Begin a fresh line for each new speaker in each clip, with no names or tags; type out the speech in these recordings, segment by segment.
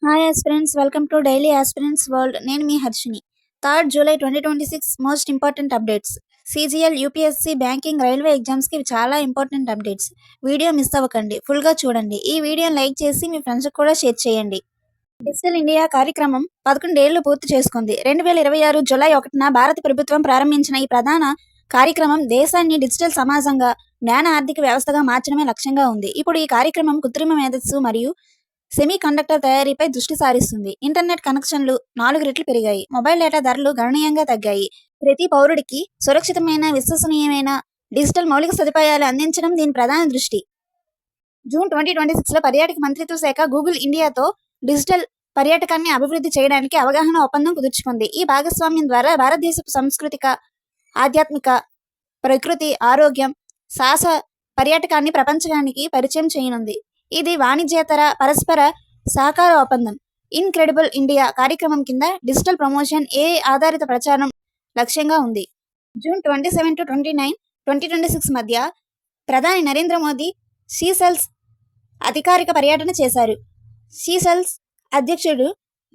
Hi aspirants, welcome to daily aspirants world. నేను మీ Harshini. 3 July 2026 most important updates. CGL, UPSC, banking, railway ఎగ్జామ్స్కి ఇవి చాలా ఇంపార్టెంట్ అప్డేట్స్. వీడియో మిస్ అవ్వకండి, ఫుల్గా చూడండి. ఈ వీడియోని లైక్ చేసి మీ ఫ్రెండ్స్కి కూడా షేర్ చేయండి. డిజిటల్ ఇండియా కార్యక్రమం 11 ఏళ్లు పూర్తి చేసుకుంది. 2026 జూలై 1న భారత ప్రభుత్వం ప్రారంభించిన ఈ ప్రధాన కార్యక్రమం దేశాన్ని డిజిటల్ సమాజంగా, జ్ఞాన ఆర్థిక వ్యవస్థగా మార్చడమే లక్ష్యంగా ఉంది. ఇప్పుడు ఈ కార్యక్రమం కృత్రిమ మేధస్సు మరియు సెమీ కండక్టర్ తయారీపై దృష్టి సారిస్తుంది. ఇంటర్నెట్ కనెక్షన్లు 4 రెట్లు పెరిగాయి. మొబైల్ డేటా ధరలు గణనీయంగా తగ్గాయి. ప్రతి పౌరుడికి సురక్షితమైన, విశ్వసనీయమైన డిజిటల్ మౌలిక సదుపాయాలు అందించడం దీని ప్రధాన దృష్టి. జూన్ 2026లో పర్యాటక మంత్రిత్వ శాఖ గూగుల్ ఇండియాతో డిజిటల్ పర్యాటకాన్ని అభివృద్ధి చేయడానికి అవగాహన ఒప్పందం కుదుర్చుకుంది. ఈ భాగస్వామ్యం ద్వారా భారతదేశపు సాంస్కృతిక, ఆధ్యాత్మిక, ప్రకృతి, ఆరోగ్యం, సాహస పర్యాటకాన్ని ప్రపంచానికి పరిచయం చేయనుంది. ఇది వాణిజ్యేతర పరస్పర సహకార ఒప్పందం. ఇన్క్రెడిబుల్ ఇండియా కార్యక్రమం కింద డిజిటల్ ప్రమోషన్, ఏఐ ఆధారిత ప్రచారం లక్ష్యంగా ఉంది. జూన్ 27 to 29, 2026 మధ్య ప్రధాని నరేంద్ర మోదీ సీసెల్స్ అధికారిక పర్యటన చేశారు. సీసెల్స్ అధ్యక్షుడు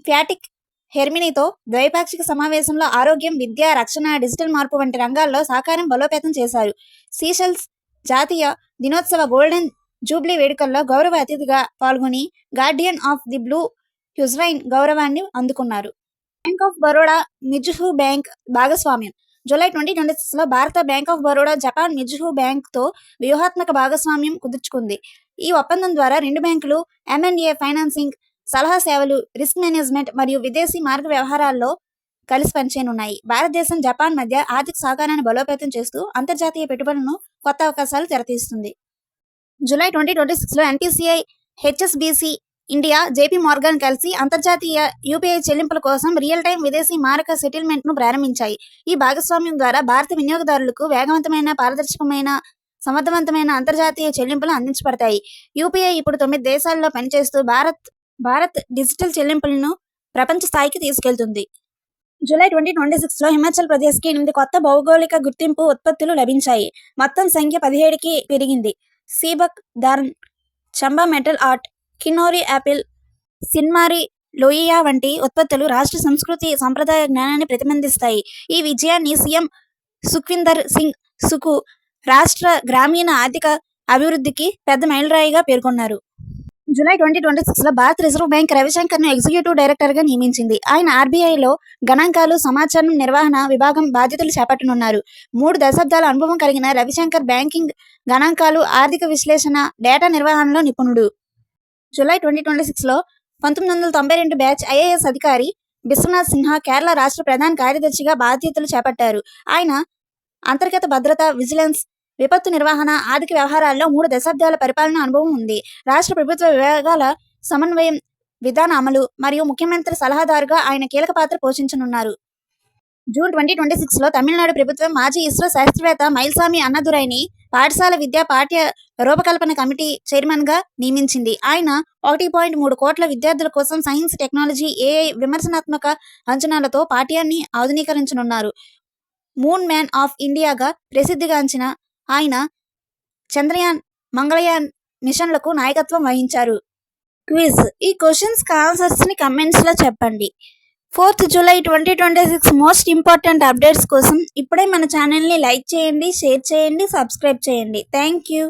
ప్యాట్రిక్ హెర్మినీతో ద్వైపాక్షిక సమావేశంలో ఆరోగ్యం, విద్య, రక్షణ, డిజిటల్ మార్పు వంటి రంగాల్లో సహకారం బలోపేతం చేశారు. సీసెల్స్ జాతీయ దినోత్సవ గోల్డెన్ జూబ్లీ వేడుకల్లో గౌరవ అతిథిగా పాల్గొని గార్డియన్ ఆఫ్ ది బ్లూ హ్యుజ్రైన్ గౌరవాన్ని అందుకున్నారు. బ్యాంక్ ఆఫ్ బరోడా మిజుహు బ్యాంక్ భాగస్వామ్యం. జూలై 2026లో భారత బ్యాంక్ ఆఫ్ బరోడా జపాన్ మిజుహు బ్యాంక్తో వ్యూహాత్మక భాగస్వామ్యం కుదుర్చుకుంది. ఈ ఒప్పందం ద్వారా రెండు బ్యాంకులు M&A ఫైనాన్సింగ్, సలహా సేవలు, రిస్క్ మేనేజ్మెంట్ మరియు విదేశీ మార్గ వ్యవహారాల్లో కలిసి పనిచేయనున్నాయి. భారతదేశం, జపాన్ మధ్య ఆర్థిక సహకారాన్ని బలోపేతం చేస్తూ అంతర్జాతీయ పెట్టుబడులను, కొత్త అవకాశాలు తెరతీస్తుంది. జూలై 2026లో NPCI, HSBC India, JP Morgan కలిసి అంతర్జాతీయ యూపీఐ చెల్లింపుల కోసం రియల్ టైం విదేశీ మారక సెటిల్మెంట్ను ప్రారంభించాయి. ఈ భాగస్వామ్యం ద్వారా భారత వినియోగదారులకు వేగవంతమైన, పారదర్శకమైన, సమర్థవంతమైన అంతర్జాతీయ చెల్లింపులు అందించబడతాయి. యూపీఐ ఇప్పుడు 9 దేశాల్లో పనిచేస్తూ భారత్ డిజిటల్ చెల్లింపులను ప్రపంచ స్థాయికి తీసుకెళ్తుంది. జూలై 2026లో హిమాచల్ ప్రదేశ్కి 8 కొత్త భౌగోళిక గుర్తింపు ఉత్పత్తులు లభించాయి. మొత్తం సంఖ్య 17కి పెరిగింది. సీబక్ ధారన్, Chamba metal art, Kinnauri Apple, సిన్మారి లోయియా వంటి ఉత్పత్తులు రాష్ట్ర సంస్కృతి, సంప్రదాయ జ్ఞానాన్ని ప్రతిబింబిస్తాయి. ఈ విజయాన్ని సీఎం సుఖ్వీందర్ సింగ్ సుఖు రాష్ట్ర గ్రామీణ ఆర్థిక అభివృద్ధికి పెద్ద మైలురాయిగా పేర్కొన్నారు. జూలై 2026లో భారత రిజర్వ్ బ్యాంక్ రవిశంకర్ను ఎగ్జిక్యూటివ్ డైరెక్టర్గా నియమించింది. ఆయన ఆర్బీఐలో గణాంకాలు, సమాచారం నిర్వహణ విభాగం బాధ్యతలు చేపట్టనున్నారు. 3 దశాబ్దాల అనుభవం కలిగిన రవిశంకర్ బ్యాంకింగ్, గణాంకాలు, ఆర్థిక విశ్లేషణ, డేటా నిర్వహణలో నిపుణుడు. జూలై 2026లో 1992 బ్యాచ్ ఐఏఎస్ అధికారి బిశ్వనాథ్ సిన్హా కేరళ రాష్ట్ర ప్రధాన కార్యదర్శిగా బాధ్యతలు చేపట్టారు. ఆయన అంతర్గత భద్రత, విజిలెన్స్, విపత్తు నిర్వహణ, ఆర్థిక వ్యవహారాల్లో 3 దశాబ్దాల పరిపాలన అనుభవం ఉంది. రాష్ట్ర ప్రభుత్వ విభాగాల సమన్వయం, విధాన అమలు మరియు ముఖ్యమంత్రి సలహాదారుగా ఆయన కీలక పాత్ర పోషించనున్నారు. జూన్ 2026లో తమిళనాడు ప్రభుత్వం మాజీ ఇస్రో శాస్త్రవేత్త మైల్సామి అన్నదురైని పాఠశాల విద్యా పాఠ్య రూపకల్పన కమిటీ చైర్మన్గా నియమించింది. ఆయన 1.3 కోట్ల విద్యార్థుల కోసం సైన్స్, టెక్నాలజీ, ఏఐ, విమర్శనాత్మక అంచనాలతో పాఠ్యాన్ని ఆధునీకరించనున్నారు. మూన్ మ్యాన్ ఆఫ్ ఇండియాగా ప్రసిద్ధిగాంచిన ఆయన చంద్రయాన్, మంగళయాన్ మిషన్లకు నాయకత్వం వహించారు. క్విజ్. ఈ క్వశ్చన్స్ ఆన్సర్స్ని కమెంట్స్లో చెప్పండి. 4 జూలై 2026 మోస్ట్ ఇంపార్టెంట్ అప్డేట్స్ కోసం ఇప్పుడే మన ఛానల్ని లైక్ చేయండి, షేర్ చేయండి, సబ్స్క్రైబ్ చేయండి. Thank you.